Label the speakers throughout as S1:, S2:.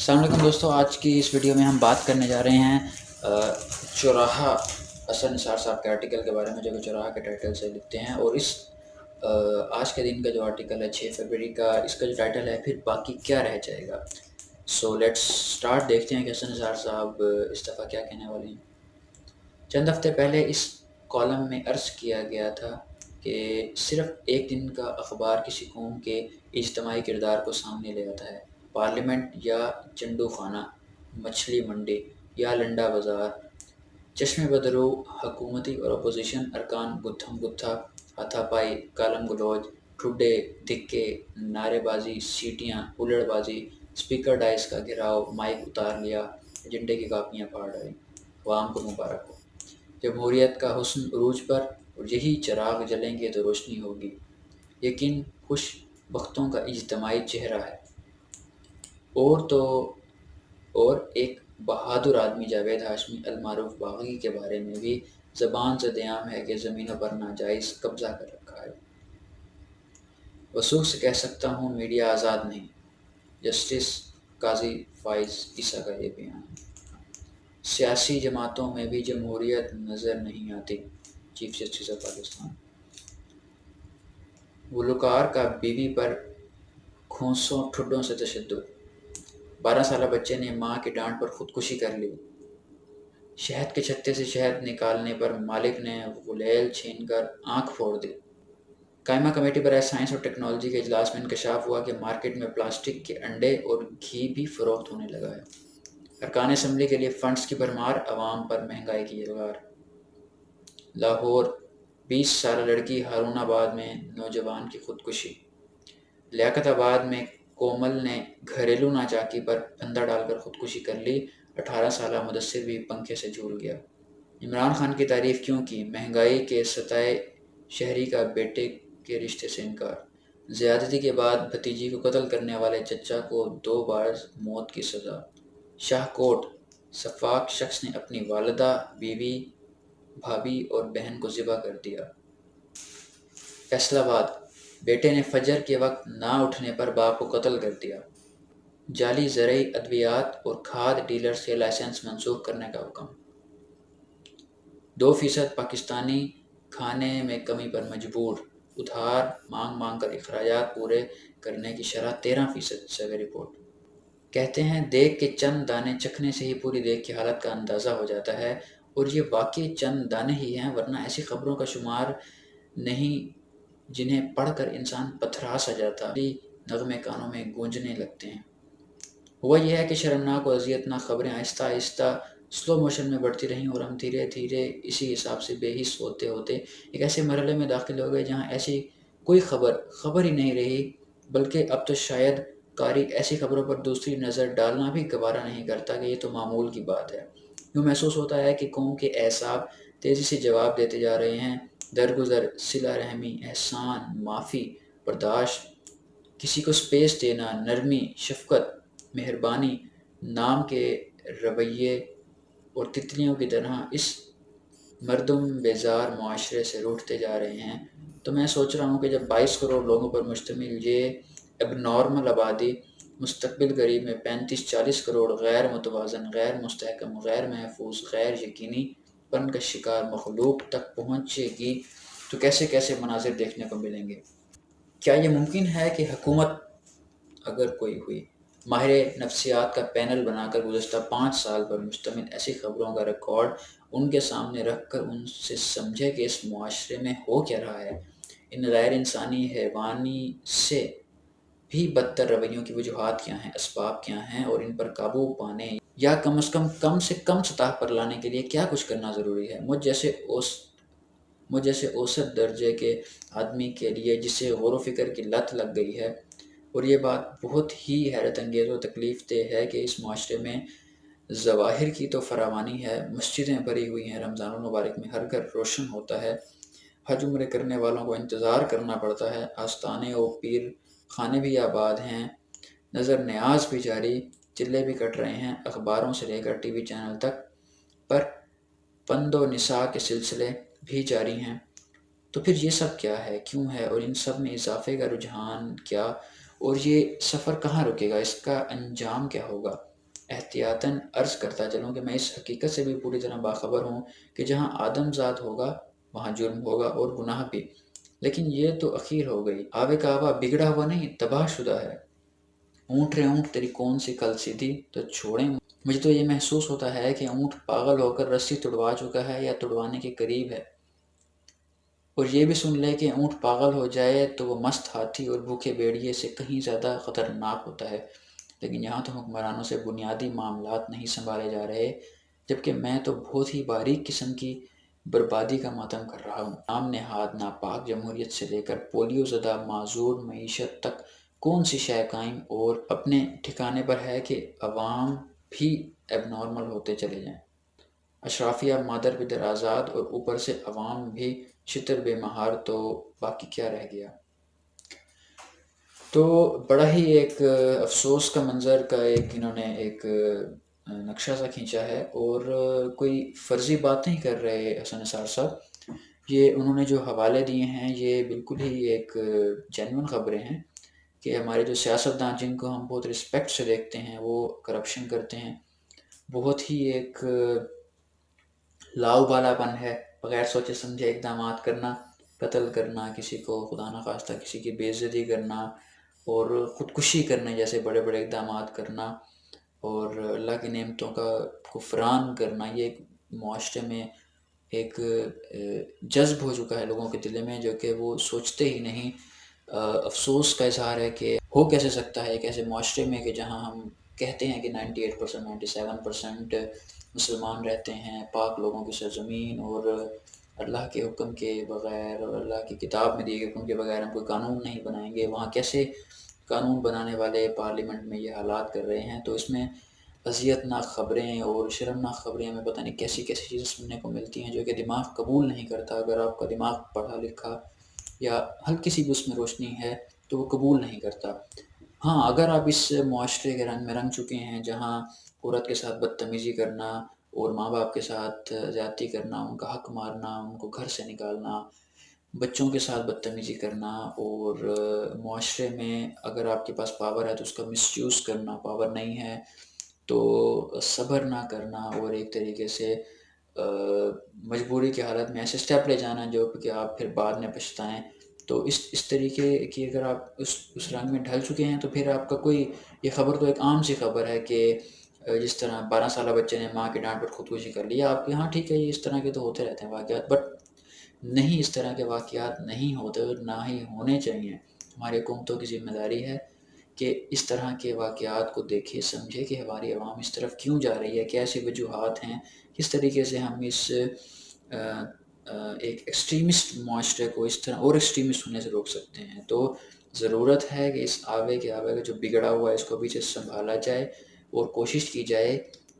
S1: السلام علیکم دوستو، آج کی اس ویڈیو میں ہم بات کرنے جا رہے ہیں چوراہا اسد نثار صاحب کے آرٹیکل کے بارے میں، جو کہ چوراہا کے ٹائٹل سے لکھتے ہیں۔ اور اس آج کے دن کا جو آرٹیکل ہے 6 فروری کا، اس کا جو ٹائٹل ہے پھر باقی کیا رہ جائے گا۔ سو لیٹس سٹارٹ، دیکھتے ہیں کہ اسد نثار صاحب اس دفعہ کیا کہنے والے ہیں۔ چند ہفتے پہلے اس کالم میں عرض کیا گیا تھا کہ صرف ایک دن کا اخبار کسی قوم کے اجتماعی کردار کو سامنے لے آتا ہے۔ پارلیمنٹ یا چنڈو خانہ، مچھلی منڈی یا لنڈا بازار، چشم بدرو حکومتی اور اپوزیشن ارکان گتھم گتھا، ہاتھا پائی، کالم گلوج، ٹھڈے دھکے، نعرے بازی، سیٹیاں، ہلڑ بازی، اسپیکر ڈائس کا گھراؤ، مائک اتار لیا، ایجنڈے کی کاپیاں پھاڑ ڈالی۔ عوام کو مبارک ہو۔ جمہوریت کا حسن عروج پر، اور یہی چراغ جلیں گے تو روشنی ہوگی۔ یقین خوش بختوں کا اجتماعی چہرہ ہے۔ اور ایک بہادر آدمی جاوید ہاشمی المعروف باغی کے بارے میں بھی زبان سے دیام ہے کہ زمینوں پر ناجائز قبضہ کر رکھا ہے۔ وثوق سے کہہ سکتا ہوں میڈیا آزاد نہیں۔ جسٹس قاضی فائز عیسیٰ کا یہ بیان ہے۔ سیاسی جماعتوں میں بھی جمہوریت نظر نہیں آتی۔ Chief justice of Pakistan. گلوکار کا بیوی پر کھونسوں ٹھڈوں سے تشدد۔ 12 سالہ بچے نے ماں کی ڈانٹ پر خودکشی کر لی۔ شہد کے چھتے سے شہد نکالنے پر مالک نے غلیل چھین کر آنکھ پھوڑ دی۔ قائمہ کمیٹی برائے سائنس اور ٹیکنالوجی کے اجلاس میں انکشاف ہوا کہ مارکیٹ میں پلاسٹک کے انڈے اور گھی بھی فروخت ہونے لگا ہے۔ ارکان اسمبلی کے لیے فنڈز کی بھرمار، عوام پر مہنگائی کی لگار۔ لاہور، 20 سالہ لڑکی ہارون آباد میں نوجوان کی خودکشی۔ لیاقت آباد میں کومل نے گھریلو ناچاکی پر پھندا ڈال کر خودکشی کر لی۔ 18 سالہ مدثر بھی پنکھے سے جھول گیا۔ عمران خان کی تعریف کیوں کی؟ مہنگائی کے ستائے شہری کا بیٹے کے رشتے سے انکار۔ زیادتی کے بعد بھتیجی کو قتل کرنے والے چچا کو 2 بار موت کی سزا۔ شاہکوٹ، سفاک شخص نے اپنی والدہ، بیوی، بھابھی اور بہن کو ذبح کر دیا۔ فیصل آباد، بیٹے نے فجر کے وقت نہ اٹھنے پر باپ کو قتل کر دیا۔ جعلی زرعی ادویات اور کھاد ڈیلرز کے لائسنس منسوخ کرنے کا حکم۔ 2% پاکستانی کھانے میں کمی پر مجبور۔ ادھار مانگ کر اخراجات پورے کرنے کی شرح 13%، سروے رپورٹ۔ کہتے ہیں دیگ کے چند دانے چکھنے سے ہی پوری دیگ کی حالت کا اندازہ ہو جاتا ہے، اور یہ واقعی چند دانے ہی ہیں، ورنہ ایسی خبروں کا شمار نہیں جنہیں پڑھ کر انسان پتھرا سا جاتا۔ نغمے کانوں میں گونجنے لگتے ہیں۔ ہوا یہ ہے کہ شرمناک اور اذیتناک خبریں آہستہ آہستہ سلو موشن میں بڑھتی رہیں، اور ہم دھیرے دھیرے اسی حساب سے بے حس ہوتے ہوتے ایک ایسے مرحلے میں داخل ہو گئے جہاں ایسی کوئی خبر ہی نہیں رہی، بلکہ اب تو شاید قاری ایسی خبروں پر دوسری نظر ڈالنا بھی گوارا نہیں کرتا کہ یہ تو معمول کی بات ہے۔ یوں محسوس ہوتا ہے کہ قوم کے اعصاب تیزی سے جواب دیتے جا رہے ہیں۔ درگزر، صلہ رحمی، احسان، معافی، برداشت، کسی کو سپیس دینا، نرمی، شفقت، مہربانی نام کے رویے اور تتلیوں کی طرح اس مردم بیزار معاشرے سے روٹھتے جا رہے ہیں۔ تو میں سوچ رہا ہوں کہ جب 22 کروڑ لوگوں پر مشتمل یہ اب نارمل آبادی مستقبل قریب میں 35-40 کروڑ غیر متوازن، غیر مستحکم، غیر محفوظ، غیر یقینی پن کا شکار مخلوق تک پہنچے گی تو کیسے کیسے مناظر دیکھنے کو ملیں گے۔ کیا یہ ممکن ہے کہ حکومت، اگر کوئی ہوئی، ماہر نفسیات کا پینل بنا کر گزشتہ 5 سال پر مشتمل ایسی خبروں کا ریکارڈ ان کے سامنے رکھ کر ان سے سمجھے کہ اس معاشرے میں ہو کیا رہا ہے، ان غیر انسانی، حیوانی سے بھی بدتر رویوں کی وجوہات کیا ہیں، اسباب کیا ہیں، اور ان پر قابو پانے یا کم کم سے کم سطح پر لانے کے لیے کیا کچھ کرنا ضروری ہے۔ مجھ جیسے اوسط درجے کے آدمی کے لیے جسے غور و فکر کی لت لگ گئی ہے، اور یہ بات بہت ہی حیرت انگیز اور تکلیف دہ ہے کہ اس معاشرے میں ظواہر کی تو فراوانی ہے، مسجدیں بھری ہوئی ہیں، رمضان المبارک میں ہر گھر روشن ہوتا ہے، حج عمرے کرنے والوں کو انتظار کرنا پڑتا ہے، آستانے و پیر خانے بھی آباد ہیں، نظر نیاز بھی جاری، چلے بھی کٹ رہے ہیں، اخباروں سے لے کر ٹی وی چینل تک پر پند و نساء کے سلسلے بھی جاری ہیں۔ تو پھر یہ سب کیا ہے، کیوں ہے، اور ان سب میں اضافے کا رجحان کیا، اور یہ سفر کہاں رکے گا، اس کا انجام کیا ہوگا؟ احتیاطاً عرض کرتا چلوں کہ میں اس حقیقت سے بھی پوری طرح باخبر ہوں کہ جہاں آدم ذات ہوگا وہاں جرم ہوگا اور گناہ بھی، لیکن یہ تو اخیر ہو گئی۔ آب کعبہ بگڑا ہوا نہیں، تباہ شدہ ہے۔ اونٹ رے اونٹ تیری کون سی کل سیدھی تو چھوڑیں۔ مجھے تو یہ محسوس ہوتا ہے کہ اونٹ پاگل ہو کر رسی تڑوا چکا ہے یا تڑوانے کے قریب ہے، اور یہ بھی سن لے کہ اونٹ پاگل ہو جائے تو وہ مست ہاتھی اور بھوکے بھیڑیے سے کہیں زیادہ خطرناک ہوتا ہے۔ لیکن یہاں تو حکمرانوں سے بنیادی معاملات نہیں سنبھالے جا رہے، جبکہ میں تو بہت ہی باریک قسم کی بربادی کا ماتم کر رہا ہوں۔ نام نہاد ناپاک جمہوریت سے لے کر پولیو زدہ معذور معیشت تک کون سی شے قائم اور اپنے ٹھکانے پر ہے کہ عوام بھی اب نارمل ہوتے چلے جائیں۔ اشرافیہ مادر بدر آزاد اور اوپر سے عوام بھی شتر بے مہار، تو باقی کیا رہ گیا؟ تو بڑا ہی ایک افسوس کا منظر کا ایک انہوں نے ایک نقشہ سا کھینچا ہے، اور کوئی فرضی بات نہیں کر رہے حسن نثار صاحب۔ یہ انہوں نے جو حوالے دیے ہیں یہ بالکل ہی ایک جینون خبریں ہیں کہ ہمارے جو سیاستدان جن کو ہم بہت رسپیکٹ سے دیکھتے ہیں وہ کرپشن کرتے ہیں۔ بہت ہی ایک لاؤبالا پن ہے، بغیر سوچے سمجھے اقدامات کرنا، قتل کرنا، کسی کو خدا نخواستہ کسی کی بے عزتی کرنا اور خودکشی کرنے جیسے بڑے بڑے اقدامات کرنا، اور اللہ کی نعمتوں کا کفران کرنا، یہ ایک معاشرے میں ایک جذب ہو چکا ہے لوگوں کے دل میں، جو کہ وہ سوچتے ہی نہیں۔ افسوس کا اظہار ہے کہ ہو کیسے سکتا ہے ایک ایسے معاشرے میں کہ جہاں ہم کہتے ہیں کہ 98% 97% مسلمان رہتے ہیں، پاک لوگوں کی سرزمین، اور اللہ کے حکم کے بغیر اور اللہ کی کتاب میں دیے گئے حکم کے بغیر ہم کوئی قانون نہیں بنائیں گے، وہاں کیسے قانون بنانے والے پارلیمنٹ میں یہ حالات کر رہے ہیں؟ تو اس میں اذیت ناک خبریں اور شرمناک خبریں ہمیں پتہ نہیں کیسی کیسی چیزیں سننے کو ملتی ہیں جو کہ دماغ قبول نہیں کرتا۔ اگر آپ کا دماغ پڑھا لکھا یا ہلکی سی بھی اس میں روشنی ہے تو وہ قبول نہیں کرتا۔ ہاں، اگر آپ اس معاشرے کے رنگ میں رنگ چکے ہیں جہاں عورت کے ساتھ بدتمیزی کرنا اور ماں باپ کے ساتھ زیادتی کرنا، ان کا حق مارنا، ان کو گھر سے نکالنا، بچوں کے ساتھ بدتمیزی کرنا، اور معاشرے میں اگر آپ کے پاس پاور ہے تو اس کا مس یوز کرنا، پاور نہیں ہے تو صبر نہ کرنا، اور ایک طریقے سے مجبوری کی حالت میں ایسے سٹیپ لے جانا جو کہ آپ پھر بعد میں پچھتائیں، تو اس طریقے کی اگر آپ اس رنگ میں ڈھل چکے ہیں تو پھر آپ کا کوئی، یہ خبر تو ایک عام سی خبر ہے کہ جس طرح 12 سالہ بچے نے ماں کی ڈانٹ پر خودکشی کر لی، آپ کے ہاں ٹھیک ہے، یہ اس طرح کے تو ہوتے رہتے ہیں واقعات، بٹ نہیں، اس طرح کے واقعات نہیں ہوتے اور نہ ہی ہونے چاہیے۔ ہماری حکومتوں کی ذمہ داری ہے کہ اس طرح کے واقعات کو دیکھے سمجھے کہ ہماری عوام اس طرف کیوں جا رہی ہے، کیسی وجوہات ہیں، کس طریقے سے ہم اس ایک ایکسٹریمسٹ معاشرے کو اس طرح اور ایکسٹریمسٹ ہونے سے روک سکتے ہیں۔ تو ضرورت ہے کہ اس آوے کا جو بگڑا ہوا ہے اس کو پیچھے سنبھالا جائے اور کوشش کی جائے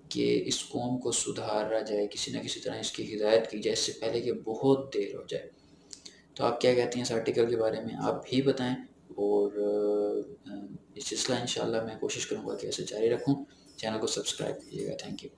S1: کہ اس قوم کو سدھارا جائے، کسی نہ کسی طرح اس کی ہدایت کی جائے اس سے پہلے کہ بہت دیر ہو جائے۔ تو آپ کیا کہتے ہیں اس آرٹیکل کے بارے میں؟ آپ بھی بتائیں، اور یہ سلسلہ انشاءاللہ میں کوشش کروں گا کہ اسے جاری رکھوں۔ چینل کو سبسکرائب کیجیے گا۔ Thank you.